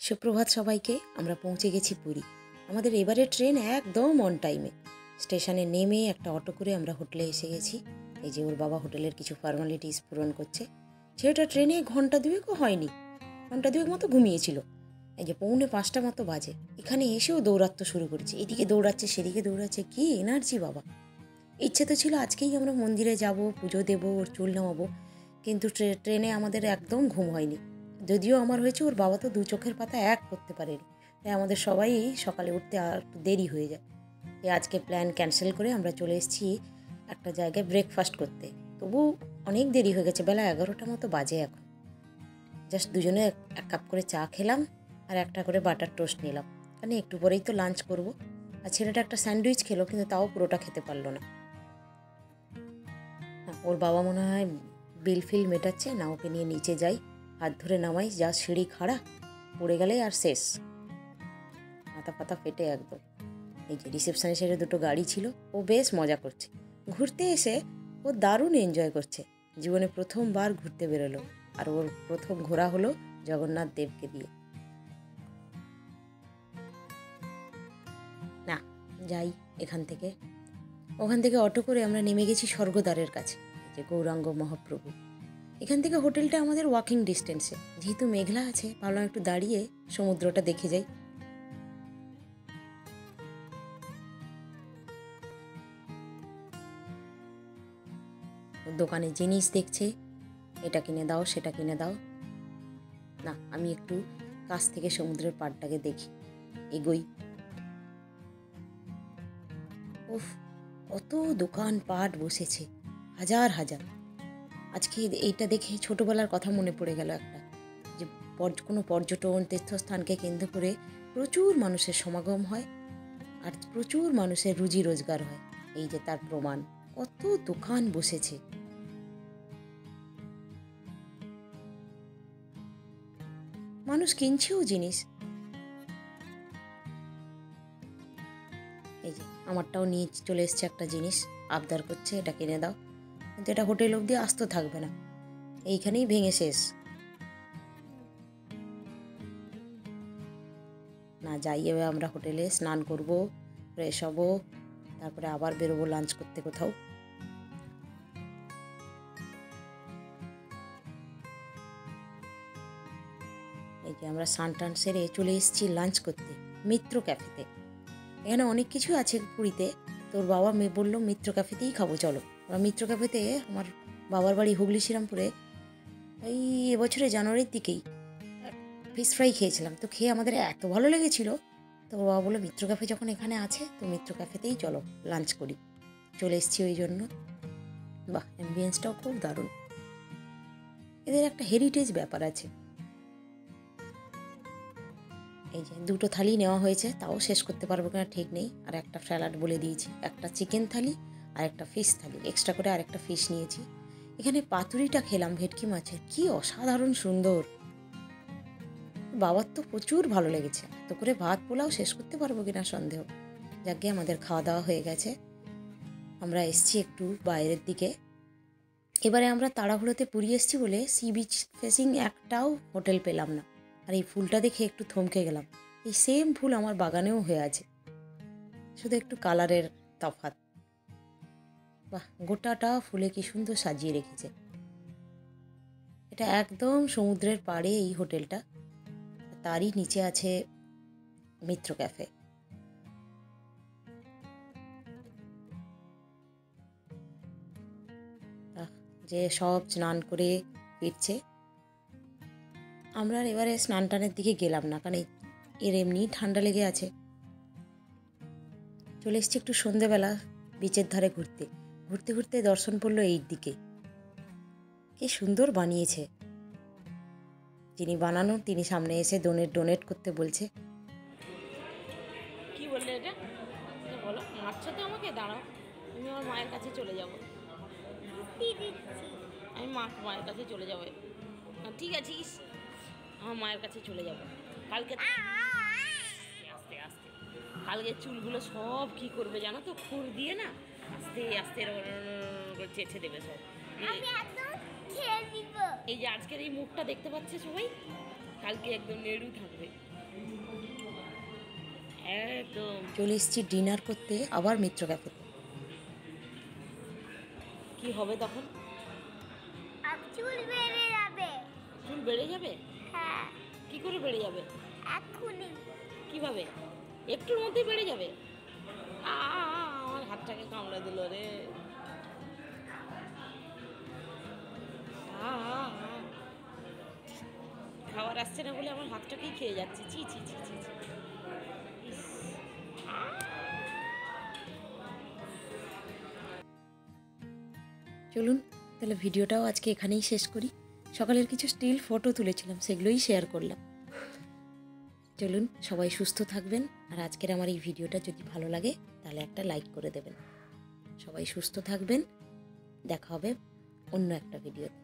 সুপ্রভাত সবাইকে। আমরা পৌঁছে গেছি পুরী। আমাদের এবারে ট্রেন একদম অন টাইমে। স্টেশনে নেমে একটা অটো করে আমরা হোটেলে এসে গেছি। এই যে ওর বাবা হোটেলের কিছু ফর্মালিটিস পূরণ করছে। ছেলেটা ট্রেনে ঘন্টা দুয়েকও হয়নি, ঘন্টা দুয়েক মতো ঘুমিয়েছিল। এই যে 4:45 মতো বাজে, এখানে এসেও দৌড়াতে শুরু করেছে। এদিকে দৌড়াচ্ছে, সেদিকে দৌড়াচ্ছে, কি এনার্জি বাবা! ইচ্ছে তো ছিল আজকেই আমরা মন্দিরে যাব, পুজো দেবো, ওর চুল নামাবো, কিন্তু ট্রেনে আমাদের একদম ঘুম হয়নি। যদিও আমার হয়েছে, ওর বাবা তো 2 চোখের পাতা এক করতে পারেনি, তাই আমাদের সবাই সকালে উঠতে আর একটু দেরি হয়ে যায়। তাই আজকে প্ল্যান ক্যান্সেল করে আমরা চলে এসেছি একটা জায়গায় ব্রেকফাস্ট করতে। তবু অনেক দেরি হয়ে গেছে, বেলা 11টা মতো বাজে এখন। জাস্ট দুজনে এক কাপ করে চা খেলাম আর একটা করে বাটার টোস্ট নিলাম, কারণ একটু পরেই তো লাঞ্চ করব। আর ছেলেটা একটা স্যান্ডউইচ খেলো, কিন্তু তাও পুরোটা খেতে পারলো না। ওর বাবা মনে হয় বিল ফিল মেটাচ্ছে না, ওকে নিয়ে নিচে যাই, হাত ধরে নামাই, যা সিঁড়ি খাড়া, পড়ে গেলে আর শেষ, মাথা পাতা ফেটে একদম। এই যে রিসেপশনে সেরে 2টো গাড়ি ছিল, ও বেশ মজা করছে। ঘুরতে এসে ও দারুণ এনজয় করছে, জীবনে প্রথমবার ঘুরতে বেরোলো। আর ওর প্রথম ঘোরা হলো জগন্নাথ দেবকে দিয়ে। না যাই ওখান থেকে অটো করে আমরা নেমে গেছি স্বর্গদ্বারের কাছে, যে গৌরাঙ্গ মহাপ্রভু। এখান থেকে হোটেলটা আমাদের ওয়াকিং ডিস্টেন্সে। যেহেতু মেঘলা আছে, ভাবলাম একটু দাঁড়িয়ে সমুদ্রটা দেখে যাই। দোকানে জিনিস দেখছে, এটা কিনে দাও, সেটা কিনে দাও। না, আমি একটু কাছ থেকে সমুদ্রের পাড়টাকে দেখি, এগোই। উফ, কত দোকান পাট বসেছে, হাজার হাজার। আজকে এইটা দেখে ছোটবেলার কথা মনে পড়ে গেল একটা, যে কোনো পর্যটন তীর্থস্থানকে কেন্দ্র করে প্রচুর মানুষের সমাগম হয় আর প্রচুর মানুষের রুজি রোজগার হয়। এই যে তার প্রমাণ, কত দোকান বসেছে। মানুষ কিনছেও জিনিস। এই যে আমারটাও নিয়ে চলে এসছে একটা জিনিস, আবদার করছে এটা কিনে দাও, কিন্তু এটা হোটেল অবধি আস্ত থাকবে না, এইখানেই ভেঙে শেষ। না যাই, এবার আমরা হোটেলে স্নান করব, ফ্রেশ হব, তারপরে আবার বেরোবো লাঞ্চ করতে কোথাও। এই যে আমরা স্নান টান সেরে চলে এসেছি লাঞ্চ করতে মিত্র ক্যাফেতে। এখানে অনেক কিছু আছে পুরীতে। তোর বাবা মেয়ে বললো মিত্র ক্যাফেতেই খাবো, চলো। আমরা মিত্র ক্যাফেতে, আমার বাবার বাড়ি হুগলি শ্রীরামপুরে, এই এবছরে জানুয়ারির দিকেই ফিশ ফ্রাই খেয়েছিলাম। তো খেয়ে আমাদের এত ভালো লেগেছিল, তো বাবা বললো মিত্র ক্যাফে যখন এখানে আছে, তো মিত্র ক্যাফেতেই চলো লাঞ্চ করি। চলে এসেছি ওই জন্য। বাহ, অ্যাম্বিয়েন্সটাও খুব দারুণ। এদের একটা হেরিটেজ ব্যাপার আছে। এই যে 2টো থালি নেওয়া হয়েছে, তাও শেষ করতে পারবো কিনা ঠিক নেই। আর একটা স্যালাড বলে দিয়েছি, একটা চিকেন থালি আর একটা ফিশ থালি, এক্সট্রা করে আর একটা ফিশ নিয়েছি। এখানে পাতুরিটা খেলাম ভেটকি মাছের, কি অসাধারণ সুন্দর। বাবার তো প্রচুর ভালো লেগেছে। এত করে ভাত পোলাও শেষ করতে পারবো কিনা সন্দেহ। যাকে আমাদের খাওয়া দাওয়া হয়ে গেছে, আমরা এসছি একটু বাইরের দিকে। এবারে আমরা তাড়াহুড়োতে পুরী এসছি বলে সি বিচ ফেসিং একটাও হোটেল পেলাম না। আর এই ফুলটা দেখে একটু থমকে গেলাম। এই সেম ফুল আমার বাগানেও হয়ে আছে, শুধু একটু কালারের তফাৎ। বাহ, গোটাটা ফুলে কি সুন্দর সাজিয়ে রেখেছে। এটা একদম সমুদ্রের পাড়ে এই হোটেলটা, তারই নিচে আছে মিত্র ক্যাফে। যে সব স্নান করে ফিরছে, আমরা এবারে স্নান টানের দিকে গেলাম না, কারণ এর এমনি ঠান্ডা লেগে আছে। চলে এসছি একটু সন্ধেবেলা বিচের ধারে ঘুরতে ঘুরতে ঘুরতে দর্শন পড়লো এই দিকে। কি সুন্দর বানিয়েছে। যিনি বানানো তিনি সামনে এসে ডোনেট করতে বলছে। কি বললে এটা? বলো, মারছো তো আমাকে, দাঁড়াও, আমি আমার মায়ের কাছে চলে যাবো। আমি মায়ের কাছে চলে যাবো। ঠিক আছে, আমার মায়ের কাছে চলে যাবো। কালকে আস্তে আস্তে কালকে চুলগুলো সব কি করবে জানো তো, খুর দিয়ে না আস্তে আস্তে চেঁচে দেবে সব। এই যে আজকের এই মুখটা দেখতে পাচ্ছে সবাই, কালকে একদম নেড়ু থাকবে। একদম। চলে এসেছি ডিনার করতে আবার মিত্র ক্যাফেতে। কি হবে তখন? চুল বেড়ে যাবে। চুল বেড়ে যাবে? হ্যাঁ, কি করে বেড়ে যাবে? এক্ষুনি। কিভাবে? একটুর মধ্যেই বেড়ে যাবে? আমার হাতটাকে কামড়ে দিল রে। খাবার আসছে না বলে আমার হাতটাকেই খেয়ে যাচ্ছে। ছি ছি ছি ছি ছি। ইস, চলুন তাহলে ভিডিওটাও আজকে এখানেই শেষ করি। সকালের কিছু স্টিল ফটো তুলেছিলাম, সেগুলোই শেয়ার করলাম। চলুন, সবাই সুস্থ থাকবেন। আর আজকের আমার এই ভিডিওটা যদি ভালো লাগে তাহলে একটা লাইক করে দেবেন। সবাই সুস্থ থাকবেন, দেখা হবে অন্য একটা ভিডিওতে।